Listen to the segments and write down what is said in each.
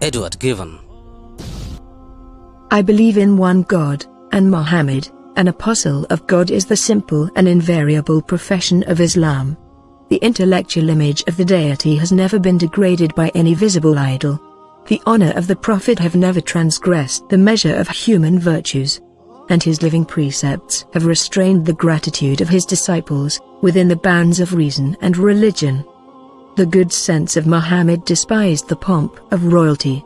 Edward Given. I believe in one God, and Muhammad, an apostle of God, is the simple and invariable profession of Islam. The intellectual image of the deity has never been degraded by any visible idol. The honor of the Prophet have never transgressed the measure of human virtues, and his living precepts have restrained the gratitude of his disciples, within the bounds of reason and religion. The good sense of Muhammad despised the pomp of royalty.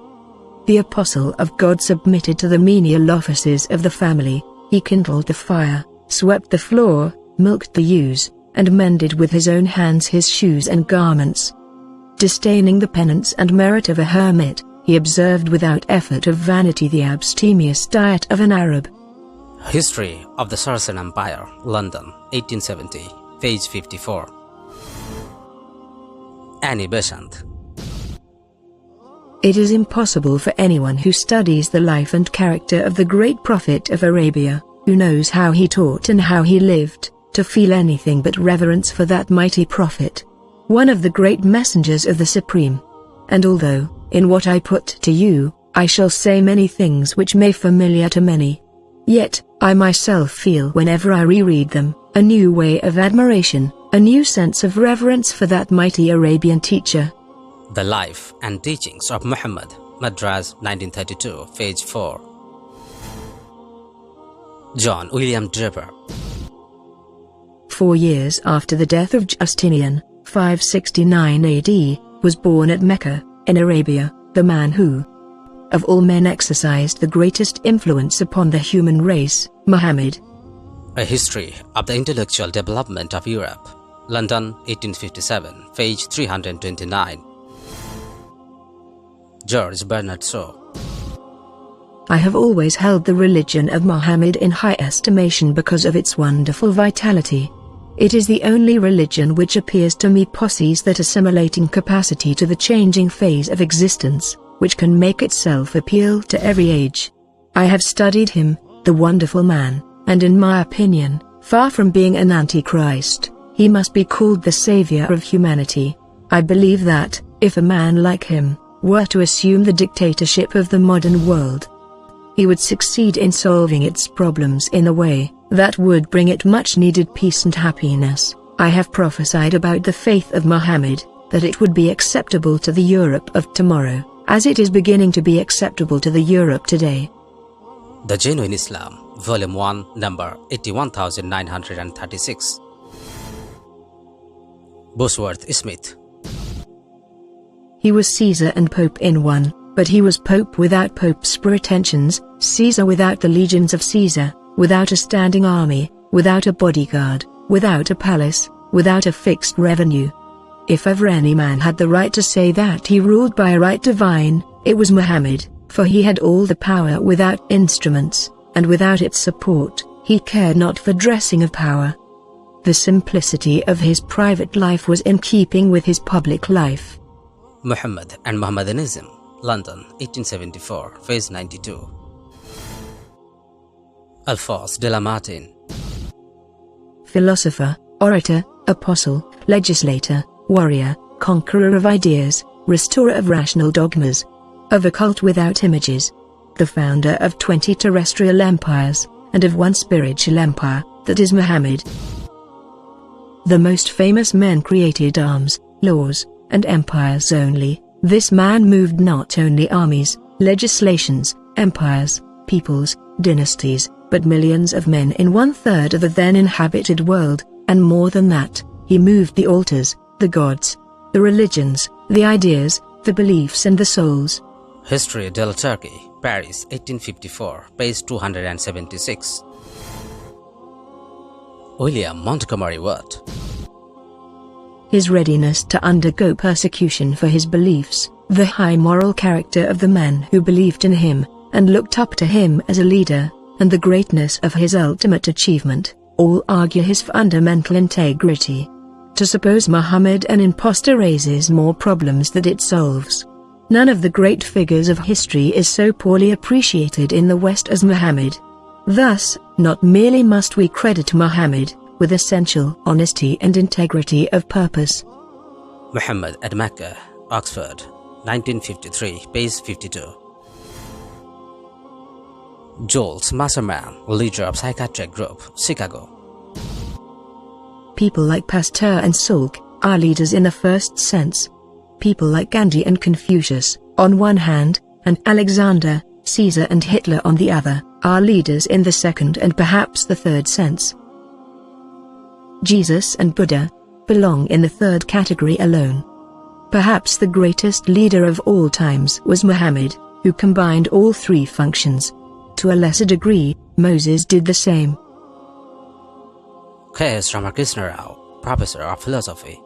The apostle of God submitted to the menial offices of the family. He kindled the fire, swept the floor, milked the ewes, and mended with his own hands his shoes and garments. Disdaining the penance and merit of a hermit, he observed without effort of vanity the abstemious diet of an Arab. History of the Saracen Empire, London, 1870, page 54. Annie Besant. It is impossible for anyone who studies the life and character of the great Prophet of Arabia, who knows how he taught and how he lived, to feel anything but reverence for that mighty Prophet, one of the great messengers of the Supreme. And although, in what I put to you, I shall say many things which may be familiar to many, yet, I myself feel whenever I reread them, a new way of admiration, a new sense of reverence for that mighty Arabian teacher. The Life and Teachings of Muhammad, Madras, 1932, page 4. John William Draper. 4 years after the death of Justinian, 569 AD, was born at Mecca, in Arabia, the man who, of all men, exercised the greatest influence upon the human race, Muhammad. A History of the Intellectual Development of Europe, London, 1857, page 329. George Bernard Shaw. I have always held the religion of Muhammad in high estimation because of its wonderful vitality. It is the only religion which appears to me possesses that assimilating capacity to the changing phase of existence, which can make itself appeal to every age. I have studied him, the wonderful man, and in my opinion, far from being an antichrist, he must be called the Saviour of Humanity. I believe that, if a man like him were to assume the dictatorship of the modern world, he would succeed in solving its problems in a way that would bring it much needed peace and happiness. I have prophesied about the faith of Muhammad, that it would be acceptable to the Europe of tomorrow, as it is beginning to be acceptable to the Europe today. The Genuine Islam, Volume 1, number 81936. Bosworth Smith. He was Caesar and Pope in one, but he was Pope without Pope's pretensions, Caesar without the legions of Caesar, without a standing army, without a bodyguard, without a palace, without a fixed revenue. If ever any man had the right to say that he ruled by a right divine, it was Muhammad, for he had all the power without instruments, and without its support, he cared not for dressing of power. The simplicity of his private life was in keeping with his public life. Muhammad and Mohammedanism, London, 1874, page 92. Alphonse de Lamartine. Philosopher, orator, apostle, legislator, warrior, conqueror of ideas, restorer of rational dogmas, of a cult without images, the founder of 20 terrestrial empires, and of one spiritual empire, that is Muhammad. The most famous men created arms, laws, and empires only. This man moved not only armies, legislations, empires, peoples, dynasties, but millions of men in 1/3 of the then inhabited world, and more than that, he moved the altars, the gods, the religions, the ideas, the beliefs and the souls. History de la Turkey, Paris, 1854, page 276. William Montgomery Watt. His readiness to undergo persecution for his beliefs, the high moral character of the men who believed in him, and looked up to him as a leader, and the greatness of his ultimate achievement, all argue his fundamental integrity. To suppose Muhammad an impostor raises more problems than it solves. None of the great figures of history is so poorly appreciated in the West as Muhammad. Thus, not merely must we credit Muhammad with essential honesty and integrity of purpose. Muhammad at Mecca, Oxford, 1953, page 52. Joel's Masterman, leader of psychiatric group, Chicago. People like Pasteur and Salk are leaders in the first sense. People like Gandhi and Confucius, on one hand, and Alexander, Caesar and Hitler on the other, are leaders in the second and perhaps the third sense. Jesus and Buddha belong in the third category alone. Perhaps the greatest leader of all times was Muhammad, who combined all three functions. To a lesser degree, Moses did the same. K.S. Ramakrishna Rao, Professor of Philosophy.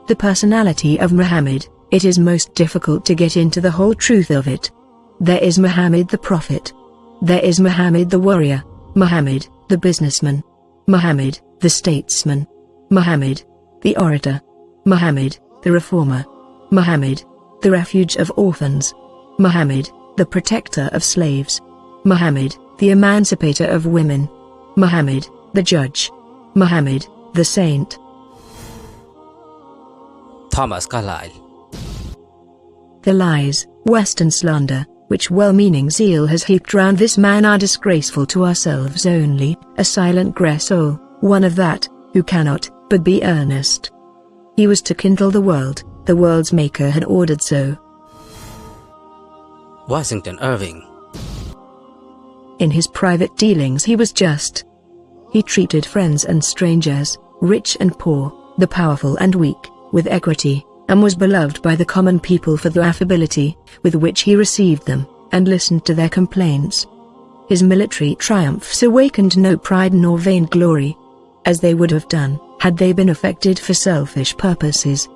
The personality of Muhammad, it is most difficult to get into the whole truth of it. There is Muhammad the prophet. There is Muhammad the warrior, Muhammad the businessman, Muhammad the statesman, Muhammad the orator, Muhammad the reformer, Muhammad the refuge of orphans, Muhammad the protector of slaves, Muhammad the emancipator of women, Muhammad the judge, Muhammad the saint. Thomas Carlyle. The lies, Western slander, which well-meaning zeal has heaped round this man are disgraceful to ourselves only, a silent gresol, one of that, who cannot, but be earnest. He was to kindle the world's maker had ordered so. Washington Irving. In his private dealings he was just. He treated friends and strangers, rich and poor, the powerful and weak, with equity, and was beloved by the common people for the affability with which he received them, and listened to their complaints. His military triumphs awakened no pride nor vainglory, as they would have done, had they been effected for selfish purposes.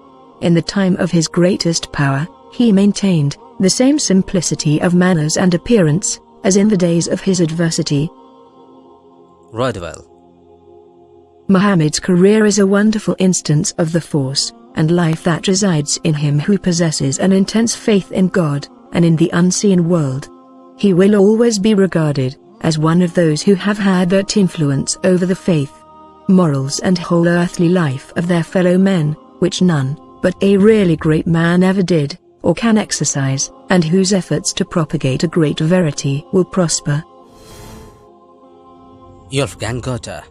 In the time of his greatest power, he maintained the same simplicity of manners and appearance, as in the days of his adversity. Rodwell. Muhammad's career is a wonderful instance of the force and life that resides in him who possesses an intense faith in God and in the unseen world. He will always be regarded as one of those who have had that influence over the faith, morals and whole earthly life of their fellow men, which none but a really great man ever did or can exercise, and whose efforts to propagate a great verity will prosper. Wolfgang Goethe.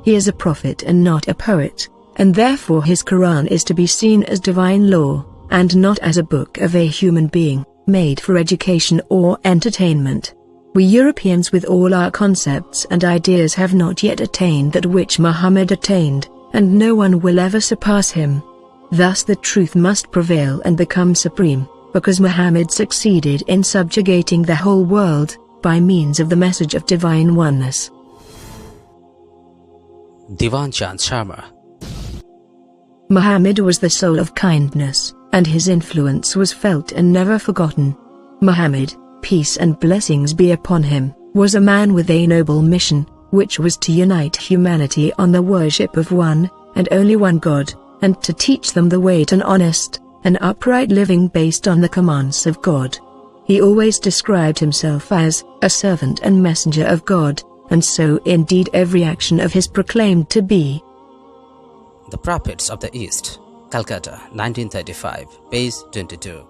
He is a prophet and not a poet, and therefore his Quran is to be seen as divine law, and not as a book of a human being, made for education or entertainment. We Europeans with all our concepts and ideas have not yet attained that which Muhammad attained, and no one will ever surpass him. Thus the truth must prevail and become supreme, because Muhammad succeeded in subjugating the whole world, by means of the message of Divine Oneness. Divan Chand Sharma. Muhammad was the soul of kindness, and his influence was felt and never forgotten. Muhammad, peace and blessings be upon him, was a man with a noble mission, which was to unite humanity on the worship of one, and only one God, and to teach them the way to an honest and upright living based on the commands of God. He always described himself as a servant and messenger of God, and so indeed every action of his proclaimed to be. The Prophets of the East, Calcutta, 1935, page 22.